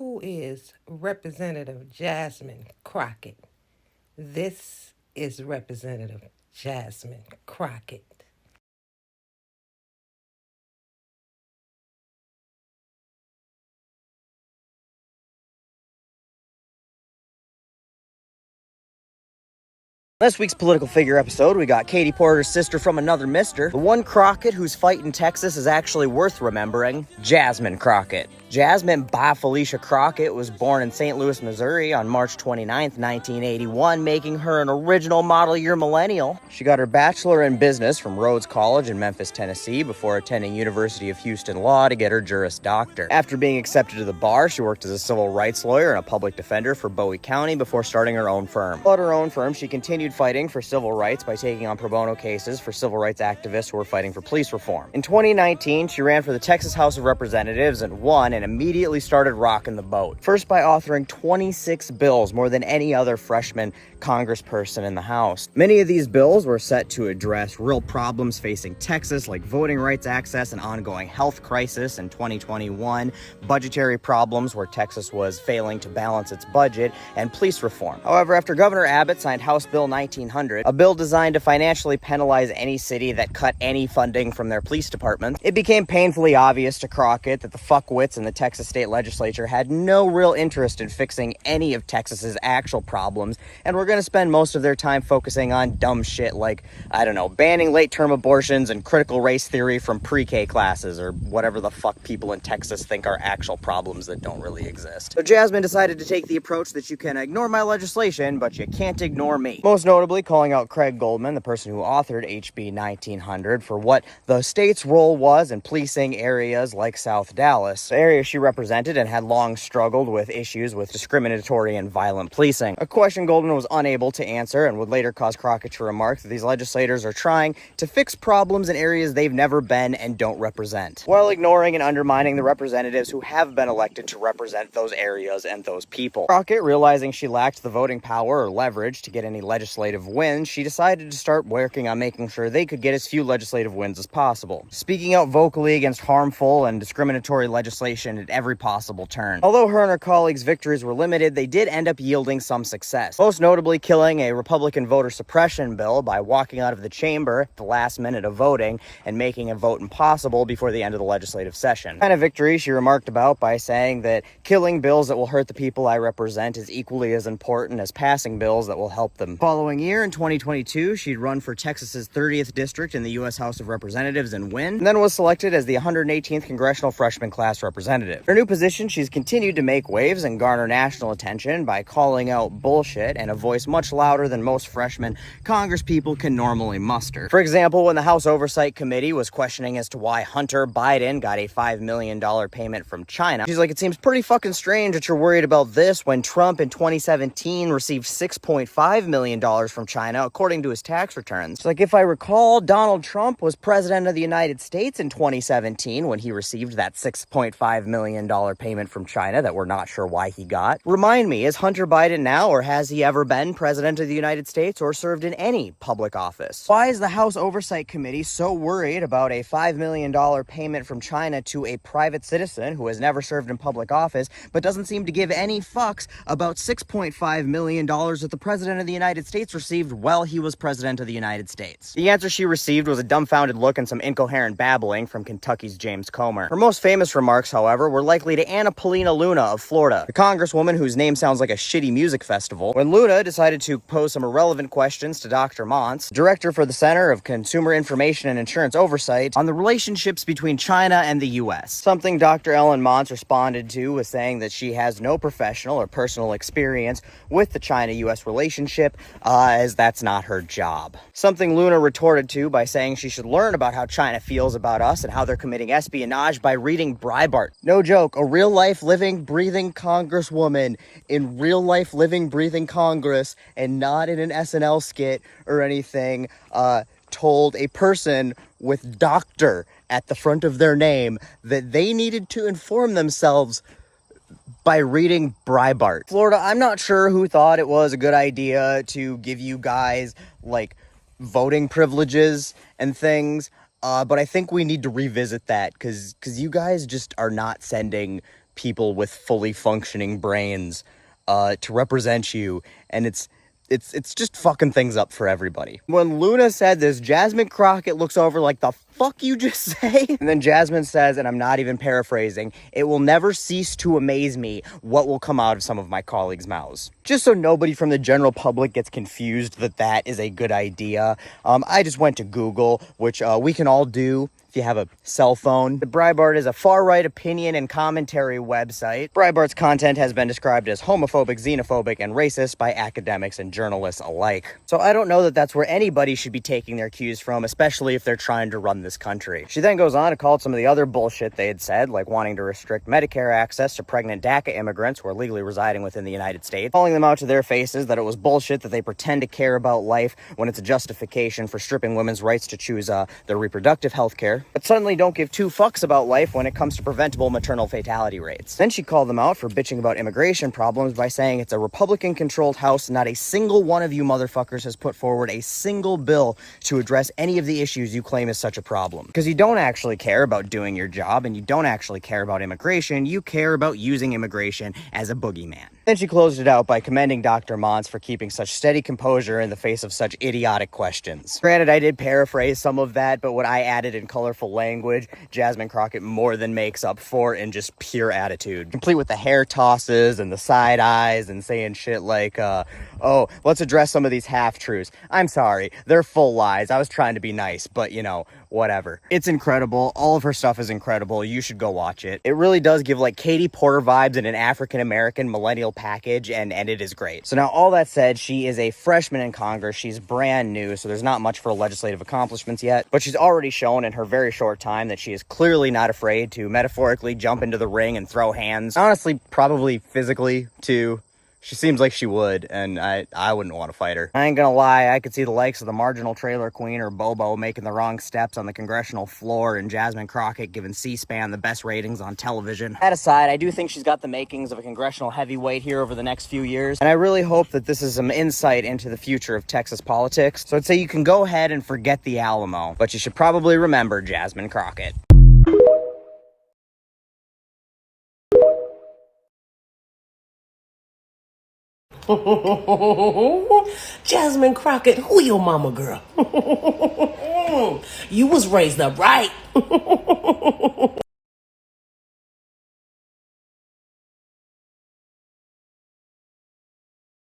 Who is Representative Jasmine Crockett? This is Representative Jasmine Crockett. This week's political figure episode, we got Katie Porter's sister from another mister. The one Crockett whose fight in Texas is actually worth remembering, Jasmine Crockett. Jasmine Ba Felicia Crockett was born in St. Louis, Missouri on March 29th, 1981, making her an original model year millennial. She got her bachelor in business from Rhodes College in Memphis, Tennessee, before attending University of Houston Law to get her Juris Doctor. After being accepted to the bar, she worked as a civil rights lawyer and a public defender for Bowie County before starting her own firm. At her own firm, she continued fighting for civil rights by taking on pro bono cases for civil rights activists who were fighting for police reform. In 2019, she ran for the Texas House of Representatives and won, and immediately started rocking the boat. First by authoring 26 bills, more than any other freshman congressperson in the House. Many of these bills were set to address real problems facing Texas, like voting rights access, an ongoing health crisis in 2021, budgetary problems where Texas was failing to balance its budget, and police reform. However, after Governor Abbott signed House Bill 1900, a bill designed to financially penalize any city that cut any funding from their police department, it became painfully obvious to Crockett that the fuckwits in the Texas state legislature had no real interest in fixing any of Texas's actual problems, and were going to spend most of their time focusing on dumb shit like, banning late-term abortions and critical race theory from pre-K classes, or whatever the fuck people in Texas think are actual problems that don't really exist. So Jasmine decided to take the approach that you can ignore my legislation, but you can't ignore me. Most notably calling out Craig Goldman, the person who authored HB 1900, for what the state's role was in policing areas like South Dallas, the area she represented and had long struggled with issues with discriminatory and violent policing. A question Goldman was unable to answer and would later cause Crockett to remark that these legislators are trying to fix problems in areas they've never been and don't represent, while ignoring and undermining the representatives who have been elected to represent those areas and those people. Crockett, realizing she lacked the voting power or leverage to get any legislative wins, she decided to start working on making sure they could get as few legislative wins as possible, speaking out vocally against harmful and discriminatory legislation at every possible turn. Although her and her colleagues' victories were limited, they did end up yielding some success, most notably killing a Republican voter suppression bill by walking out of the chamber at the last minute of voting and making a vote impossible before the end of the legislative session. Kind of victory she remarked about by saying that killing bills that will hurt the people I represent is equally as important as passing bills that will help them. Following year, in 2022, she'd run for Texas's 30th district in the U.S. House of Representatives and win, and then was selected as the 118th Congressional Freshman Class Representative. Her new position, she's continued to make waves and garner national attention by calling out bullshit and a voice much louder than most freshman congresspeople can normally muster. For example, when the House Oversight Committee was questioning as to why Hunter Biden got a $5 million payment from China, she's like, it seems pretty fucking strange that you're worried about this when Trump in 2017 received $6.5 million from China, according to his tax returns. It's like, if I recall, Donald Trump was president of the United States in 2017 when he received that $6.5 million payment from China that we're not sure why he got. Remind me, is Hunter Biden now, or has he ever been president of the United States or served in any public office? Why is the House Oversight Committee so worried about a $5 million payment from China to a private citizen who has never served in public office, but doesn't seem to give any fucks about $6.5 million that the president of the United States received while he was president of the United States? The answer she received was a dumbfounded look and some incoherent babbling from Kentucky's James Comer. Her most famous remarks, however, were likely to Anna Paulina Luna of Florida, the congresswoman whose name sounds like a shitty music festival, when Luna decided to pose some irrelevant questions to Dr. Montz, director for the Center of Consumer Information and Insurance Oversight, on the relationships between China and the U.S. Something Dr. Ellen Montz responded to was saying that she has no professional or personal experience with the China-U.S. relationship, as that's not her job. Something Luna retorted to by saying she should learn about how China feels about us and how they're committing espionage by reading Breitbart. No joke, a real-life, living, breathing congresswoman in real-life, living, breathing Congress, and not in an SNL skit or anything, told a person with doctor at the front of their name that they needed to inform themselves by reading Breitbart. Florida, I'm not sure who thought it was a good idea to give you guys, like, voting privileges and things, but I think we need to revisit that, because you guys just are not sending people with fully functioning brains to represent you, and it's just fucking things up for everybody. When Luna said this, Jasmine Crockett looks over like, the fuck you just say? And then Jasmine says, and I'm not even paraphrasing, "It will never cease to amaze me what will come out of some of my colleagues' mouths." Just so nobody from the general public gets confused that that is a good idea, I just went to Google, which we can all do if you have a cell phone. The Breitbart is a far-right opinion and commentary website. Breitbart's content has been described as homophobic, xenophobic, and racist by academics and journalists alike. So I don't know that that's where anybody should be taking their cues from, especially if they're trying to run this country. She then goes on to call some of the other bullshit they had said, like wanting to restrict Medicare access to pregnant DACA immigrants who are legally residing within the United States, calling them out to their faces that it was bullshit that they pretend to care about life when it's a justification for stripping women's rights to choose their reproductive health care, but suddenly don't give two fucks about life when it comes to preventable maternal fatality rates. Then she called them out for bitching about immigration problems by saying it's a Republican-controlled House, not a single one of you motherfuckers has put forward a single bill to address any of the issues you claim is such a problem. Because you don't actually care about doing your job, and you don't actually care about immigration, you care about using immigration as a boogeyman. Then she closed it out by commending Dr. Mons for keeping such steady composure in the face of such idiotic questions. Granted, I did paraphrase some of that, but what I added in colorful language, Jasmine Crockett more than makes up for in just pure attitude. Complete with the hair tosses and the side eyes and saying shit like, oh, let's address some of these half-truths. I'm sorry, they're full lies. I was trying to be nice, but you know, whatever. It's incredible. All of her stuff is incredible. You should go watch it. It really does give like Katie Porter vibes in an African-American millennial package, and it is great. So now, all that said, she is a freshman in Congress. She's brand new, so there's not much for legislative accomplishments yet, but she's already shown in her very short time that she is clearly not afraid to metaphorically jump into the ring and throw hands. Honestly, probably physically, too. She seems like she would, and I wouldn't want to fight her. I ain't gonna lie, I could see the likes of the marginal trailer queen or Bobo making the wrong steps on the congressional floor, and Jasmine Crockett giving C-SPAN the best ratings on television. That aside, I do think she's got the makings of a congressional heavyweight here over the next few years, and I really hope that this is some insight into the future of Texas politics. So I'd say you can go ahead and forget the Alamo, but you should probably remember Jasmine Crockett. Jasmine Crockett, who your mama, girl? You was raised up right.